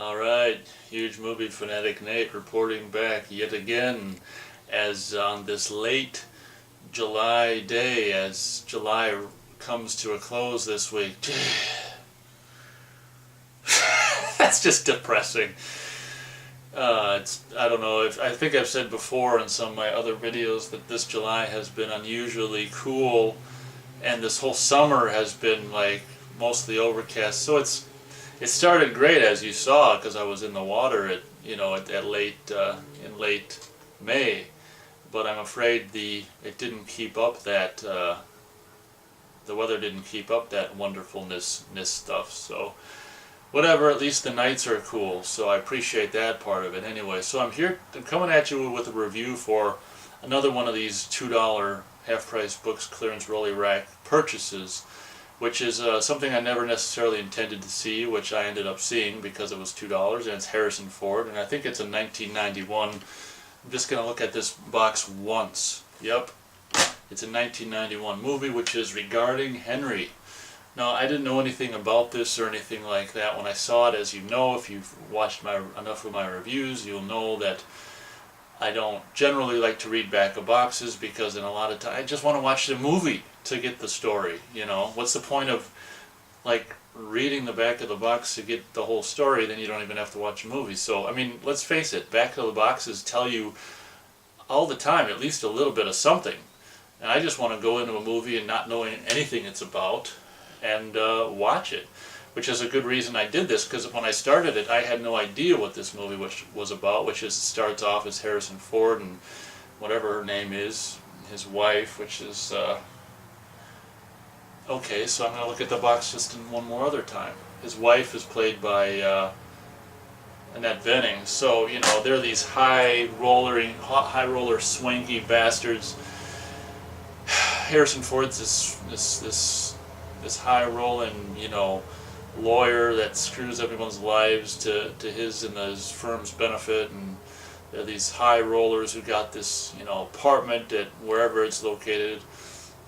Alright, huge movie fanatic Nate reporting back yet again as on this late July day, as July comes to a close this week. That's just depressing. I don't know, I think I've said before in some of my other videos that this July has been unusually cool, and this whole summer has been like mostly overcast. So it started great, as you saw, because I was in the water at in late May, but I'm afraid it didn't keep up that the weather didn't keep up that wonderfulness stuff. So whatever, at least the nights are cool, so I appreciate that part of it anyway. So I'm coming at you with a review for another one of these $2 half-price books clearance rolly rack purchases, which is something I never necessarily intended to see, which I ended up seeing because it was $2, and it's Harrison Ford, and I think it's a 1991. I'm just going to look at this box once. Yep, it's a 1991 movie, which is Regarding Henry. Now, I didn't know anything about this or anything like that when I saw it. As you know, if you've watched enough of my reviews, you'll know that I don't generally like to read back of boxes because in a lot of time I just want to watch the movie to get the story. What's the point of like reading the back of the box to get the whole story? Then you don't even have to watch a movie. So I mean, let's face it, back of the boxes tell you all the time at least a little bit of something, and I just want to go into a movie and not knowing anything it's about and watch it, which is a good reason I did this, because when I started it I had no idea what this movie was about, which is, it starts off as Harrison Ford and whatever her name is, his wife, which is okay, so I'm going to look at the box just in one more other time. His wife is played by Annette Bening. So, they're these high roller swanky bastards. Harrison Ford's this high rolling, lawyer that screws everyone's lives to his and his firm's benefit, and they're these high rollers who got this, apartment at wherever it's located,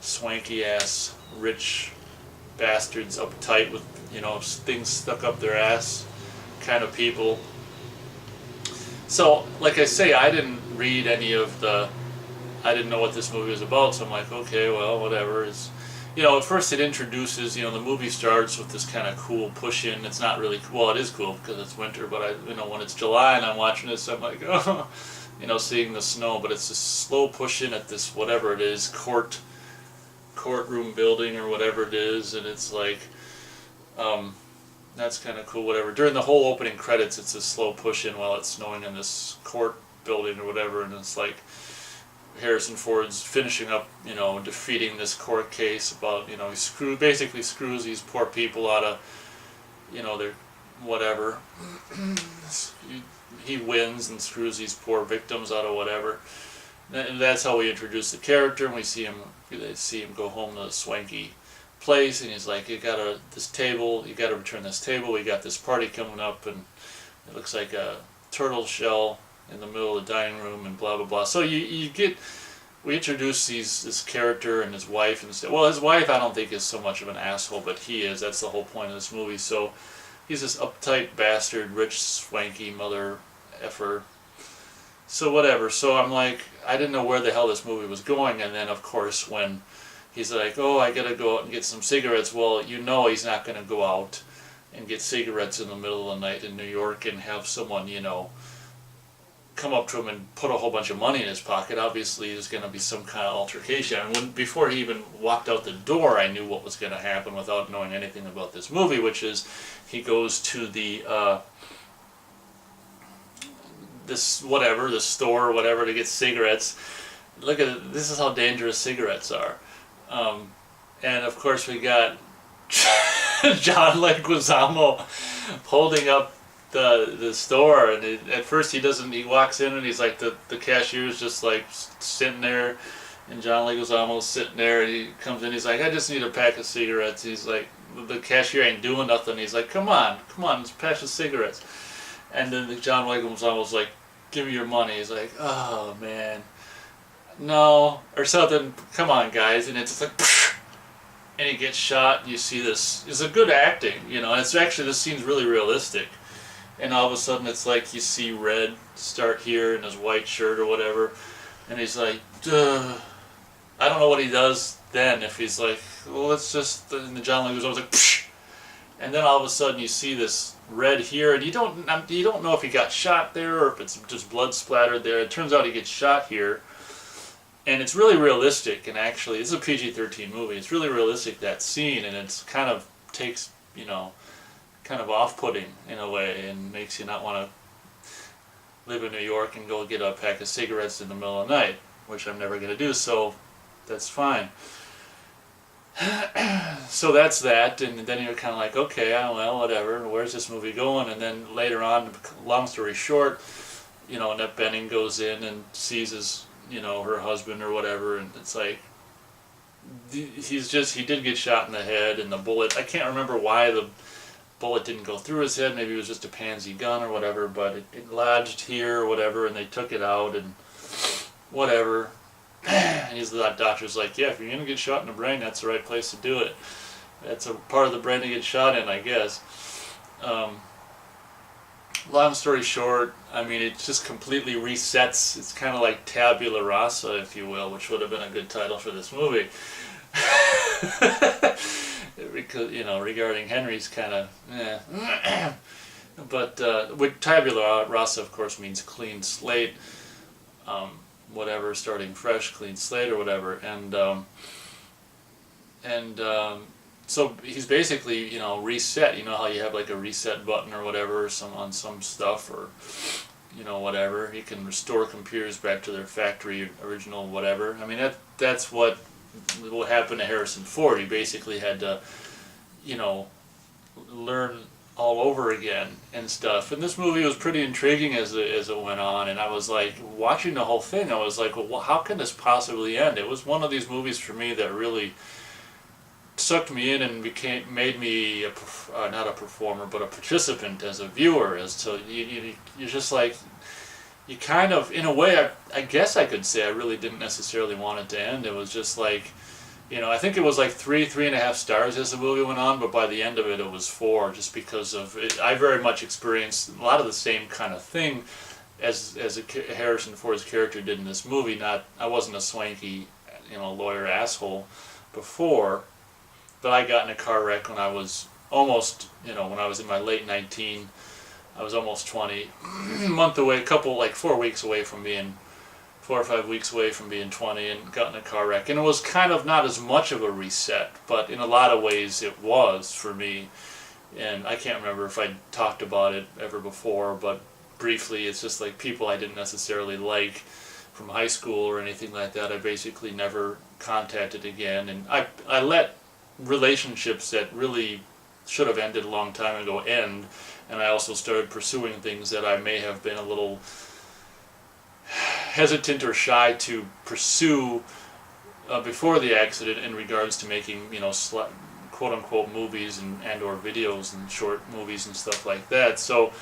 swanky ass rich bastards, uptight with things stuck up their ass kind of people. So like I say, I didn't read I didn't know what this movie was about, so I'm like, okay, well, whatever. At first it introduces, the movie starts with this kind of cool push-in. It's not really, well, it is cool because it's winter, but when it's July and I'm watching this, I'm like, oh, seeing the snow, but it's a slow push-in at this, whatever it is, courtroom building or whatever it is, and it's like, that's kind of cool, whatever. During the whole opening credits, it's a slow push-in while it's snowing in this court building or whatever, and it's like Harrison Ford's finishing up, defeating this court case about, he basically screws these poor people out of, their whatever. He wins and screws these poor victims out of whatever. And that's how we introduce the character, and they see him go home to the swanky place, and he's like, you gotta return this table, we got this party coming up, and it looks like a turtle shell in the middle of the dining room, and blah blah blah. So we introduce this character and his wife, and well, his wife I don't think is so much of an asshole, but he is. That's the whole point of this movie. So he's this uptight bastard, rich swanky mother effer. So whatever. So I'm like, I didn't know where the hell this movie was going, and then of course when he's like, oh, I gotta go out and get some cigarettes. Well, he's not gonna go out and get cigarettes in the middle of the night in New York and have someone, come up to him and put a whole bunch of money in his pocket. Obviously there's going to be some kind of altercation. And before he even walked out the door, I knew what was going to happen without knowing anything about this movie, which is he goes to the the store or whatever to get cigarettes. Look at it, this is how dangerous cigarettes are. And of course we got John Leguizamo holding up the store, and at first he walks in and he's like, the cashier's just like sitting there, and John Leguizamo's sitting there, and he comes in, he's like, I just need a pack of cigarettes. He's like, the cashier ain't doing nothing. He's like, come on, it's a pack of cigarettes. And then John Leguizamo's like, give me your money. He's like, oh man, no, or something, come on guys, and it's like, and he gets shot. You see this is a good acting, it's actually, this scene's really realistic. and all of a sudden it's like you see red start here in his white shirt or whatever, and he's like, duh. I don't know what he does then, if he's like, well, let's just, and the John Leguizamo was like, psh! And then all of a sudden you see this red here, and you don't know if he got shot there or if it's just blood splattered there. It turns out he gets shot here, and it's really realistic. And actually, this is a PG-13 movie. It's really realistic, that scene, and it's kind of takes, kind of off-putting in a way, and makes you not want to live in New York and go get a pack of cigarettes in the middle of the night, which I'm never going to do. So that's fine. So that's that, and then you're kind of like, okay, well, whatever, where's this movie going? And then later on, long story short, Annette Bening goes in and sees his, her husband or whatever, and it's like, he did get shot in the head, and the bullet, I can't remember why the bullet didn't go through his head, maybe it was just a pansy gun or whatever, but it lodged here or whatever, and they took it out, and whatever. And the doctor's like, yeah, if you're going to get shot in the brain, that's the right place to do it. That's a part of the brain to get shot in, I guess. Long story short, I mean, it just completely resets. It's kind of like Tabula Rasa, if you will, which would have been a good title for this movie. Because, regarding Henry's kind of, But with Tabula Rasa, of course, means clean slate. Whatever, starting fresh, clean slate or whatever, so he's basically, reset. You know how you have like a reset button or whatever, on some stuff, or whatever. He can restore computers back to their factory original whatever. I mean, that's what happened to Harrison Ford. He basically had to, learn all over again and stuff. And this movie was pretty intriguing as it went on, and I was like, watching the whole thing, I was like, well, how can this possibly end? It was one of these movies for me that really sucked me in and made me not a performer, but a participant as a viewer. As to you're just like, you kind of, in a way, I guess I could say I really didn't necessarily want it to end. It was just like, I think it was like 3.5 stars as the movie went on, but by the end of it, it was 4, just because of it. I very much experienced a lot of the same kind of thing as Harrison Ford's character did in this movie. I wasn't a swanky, lawyer asshole before, but I got in a car wreck when I was almost, when I was in my late 19, I was almost 20, a month away, 4 weeks away from being 4 or 5 weeks away from being 20, and got in a car wreck. And it was kind of not as much of a reset, but in a lot of ways it was for me. And I can't remember if I talked about it ever before, but briefly, it's just like people I didn't necessarily like from high school or anything like that, I basically never contacted again. And I let relationships that really should have ended a long time ago end, and I also started pursuing things that I may have been a little hesitant or shy to pursue before the accident, in regards to making, quote-unquote movies and or videos and short movies and stuff like that. So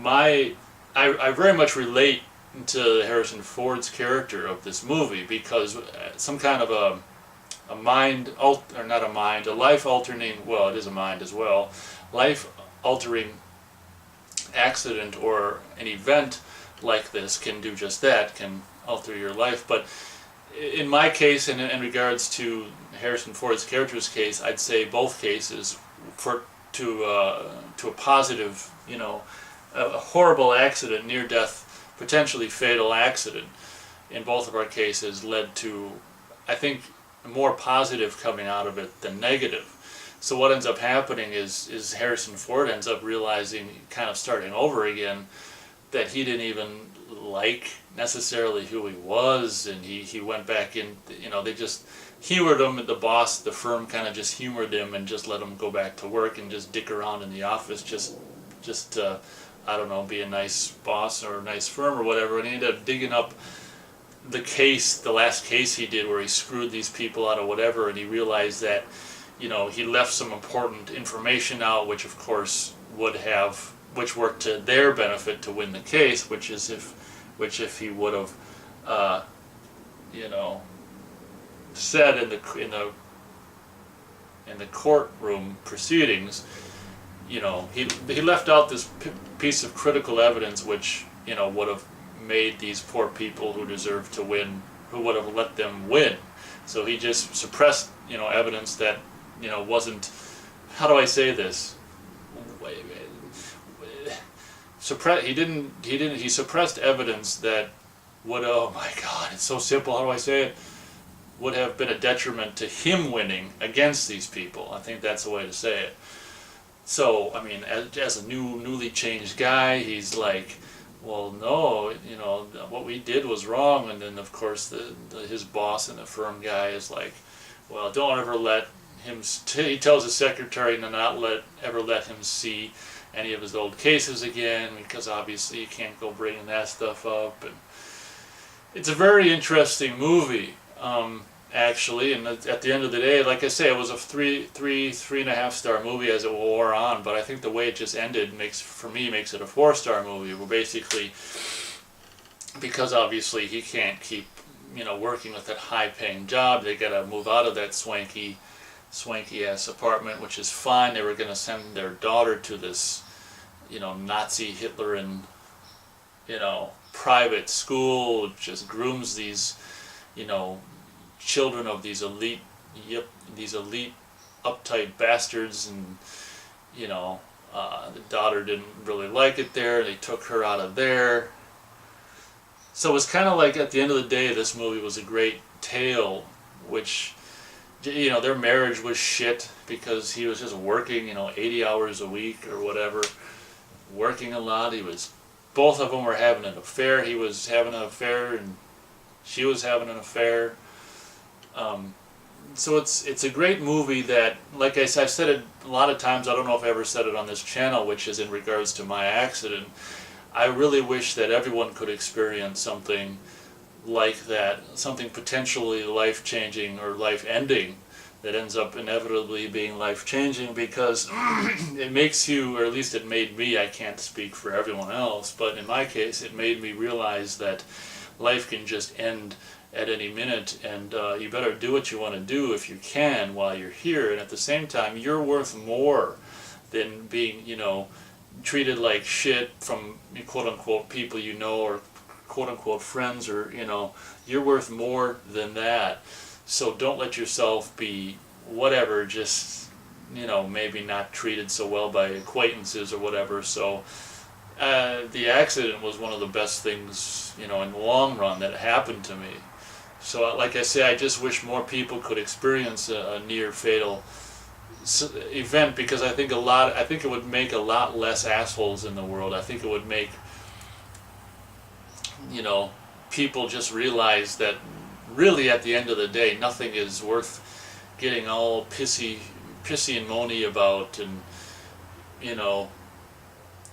I very much relate to Harrison Ford's character of this movie, because some kind of a life-altering, well, it is a mind as well, life-altering accident or an event like this can do just that, can alter your life. But in my case, and in regards to Harrison Ford's character's case, I'd say both cases, to a positive, a horrible accident, near-death, potentially fatal accident, in both of our cases led to, I think, more positive coming out of it than negative. So what ends up happening is Harrison Ford ends up realizing, kind of starting over again, that he didn't even like necessarily who he was, and he went back in, they just humored him, the boss, the firm kind of just humored him and just let him go back to work and just dick around in the office, just I don't know, be a nice boss or a nice firm or whatever. And he ended up digging up the last case he did, where he screwed these people out of whatever, and he realized that, he left some important information out, which of course which worked to their benefit to win the case, which if he would have, said in the courtroom proceedings, he left out this piece of critical evidence which, you know, would have made these poor people who deserved to win, who would have let them win. So he just suppressed, you know, evidence that, you know, wasn't, how do I say this? He suppressed evidence that would, oh my God, it's so simple, how do I say it? Would have been a detriment to him winning against these people. I think that's the way to say it. So, I mean, as a newly changed guy, he's like, well, no, you know, what we did was wrong. And then, of course, his boss and the firm guy is like, well, don't ever let him, he tells the secretary to not ever let him see any of his old cases again, because obviously you can't go bringing that stuff up. And it's a very interesting movie, actually, and at the end of the day, like I say, it was a three and a half star movie as it wore on, but I think the way it just ended makes it a 4-star movie, where basically, because obviously he can't keep, you know, working with that high-paying job, they gotta move out of that swanky ass apartment, which is fine. They were gonna send their daughter to this, you know, Nazi Hitler and, you know, private school, just grooms these, you know, children of these elite uptight bastards, and, you know, the daughter didn't really like it there. They took her out of there. So it was kind of like, at the end of the day, this movie was a great tale, which, you know, their marriage was shit because he was just working, you know, 80 hours a week or whatever, working a lot. Both of them were having an affair. He was having an affair and she was having an affair. So it's a great movie that, like I've said it a lot of times, I don't know if I ever said it on this channel, which is in regards to my accident. I really wish that everyone could experience something like that, something potentially life-changing or life-ending that ends up inevitably being life-changing, because it makes you, or at least it made me, I can't speak for everyone else, but in my case it made me realize that life can just end at any minute, and you better do what you want to do if you can while you're here, and at the same time you're worth more than being, you know, treated like shit from quote-unquote people you know, or quote-unquote friends, or, you know, you're worth more than that. So don't let yourself be whatever, just, you know, maybe not treated so well by acquaintances or whatever. So the accident was one of the best things, you know, in the long run that happened to me. So like I say, I just wish more people could experience a near fatal event, because I think it would make a lot less assholes in the world. I think it would make, you know, people just realize that really at the end of the day nothing is worth getting all pissy and moany about, and, you know,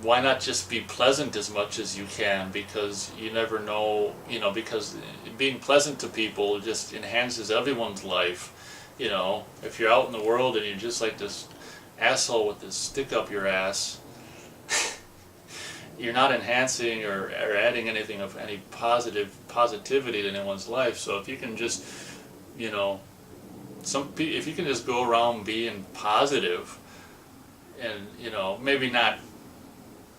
why not just be pleasant as much as you can, because you never know, you know, because being pleasant to people just enhances everyone's life. You know, if you're out in the world and you're just like this asshole with this stick up your ass, you're not enhancing or adding anything of any positivity to anyone's life. So if you can just, you know, if you can just go around being positive, and, you know, maybe not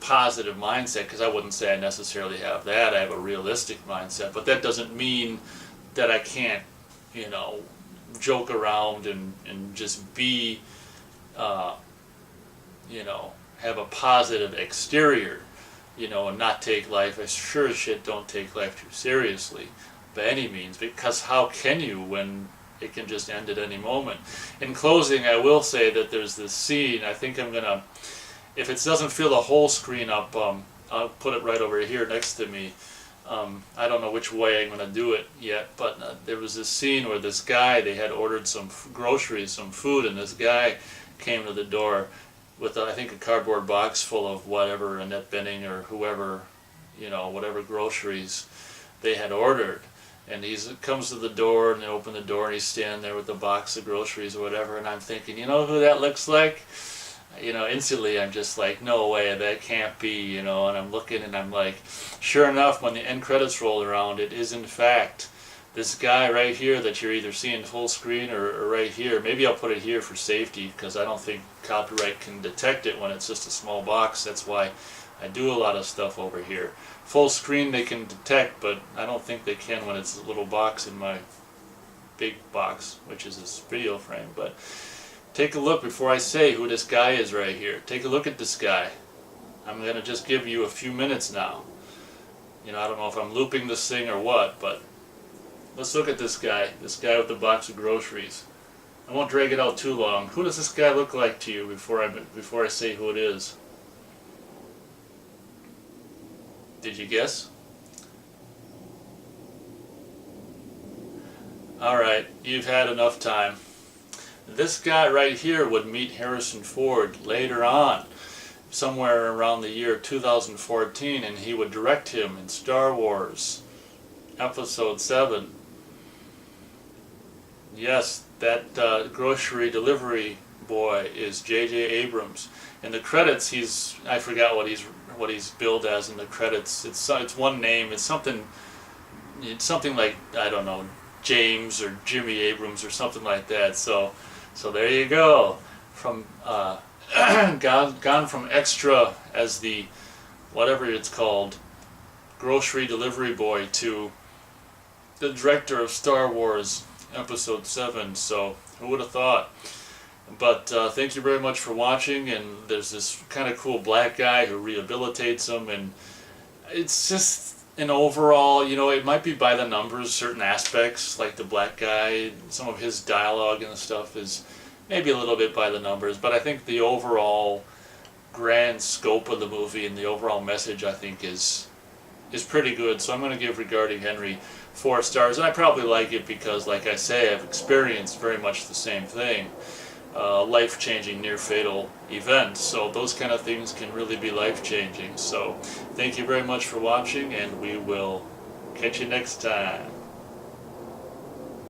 positive mindset, because I wouldn't say I necessarily have that. I have a realistic mindset, but that doesn't mean that I can't, you know, joke around and just be, you know, have a positive exterior, you know, and not take life, I sure as shit don't take life too seriously by any means, because how can you when it can just end at any moment? In closing, I will say that there's this scene, I think I'm gonna, if it doesn't fill the whole screen up, I'll put it right over here next to me. I don't know which way I'm going to do it yet, but there was this scene where this guy, they had ordered some groceries, some food, and this guy came to the door with, I think, a cardboard box full of whatever, Annette Bening or whoever, you know, whatever groceries they had ordered. And he comes to the door, and they open the door, and he's standing there with the box of groceries or whatever, and I'm thinking, you know who that looks like? You know, instantly I'm just like, no way, that can't be, you know, and I'm looking and I'm like, sure enough, when the end credits roll around, it is in fact this guy right here that you're either seeing full screen or right here, maybe I'll put it here for safety because I don't think copyright can detect it when it's just a small box. That's why I do a lot of stuff over here. Full screen they can detect, but I don't think they can when it's a little box in my big box, which is this video frame. But take a look before I say who this guy is right here. Take a look at this guy. I'm going to just give you a few minutes now. You know, I don't know if I'm looping this thing or what, but let's look at this guy with the box of groceries. I won't drag it out too long. Who does this guy look like to you before I say who it is? Did you guess? Alright, you've had enough time. This guy right here would meet Harrison Ford later on, somewhere around the year 2014, and he would direct him in Star Wars Episode 7. Yes, that grocery delivery boy is J.J. Abrams. In the credits, I forgot what he's billed as in the credits. It's one name. It's something like, I don't know, James or Jimmy Abrams or something like that. So there you go. From gone from extra as the whatever it's called, grocery delivery boy, to the director of Star Wars Episode 7. So who would have thought? But thank you very much for watching. And there's this kind of cool black guy who rehabilitates him, and it's just an overall, you know, it might be by the numbers, certain aspects, like the black guy, some of his dialogue and stuff is maybe a little bit by the numbers, but I think the overall grand scope of the movie and the overall message, I think, is pretty good. So I'm going to give Regarding Henry 4 stars, and I probably like it because, like I say, I've experienced very much the same thing. Life-changing, near-fatal events. So those kind of things can really be life-changing. So thank you very much for watching, and we will catch you next time.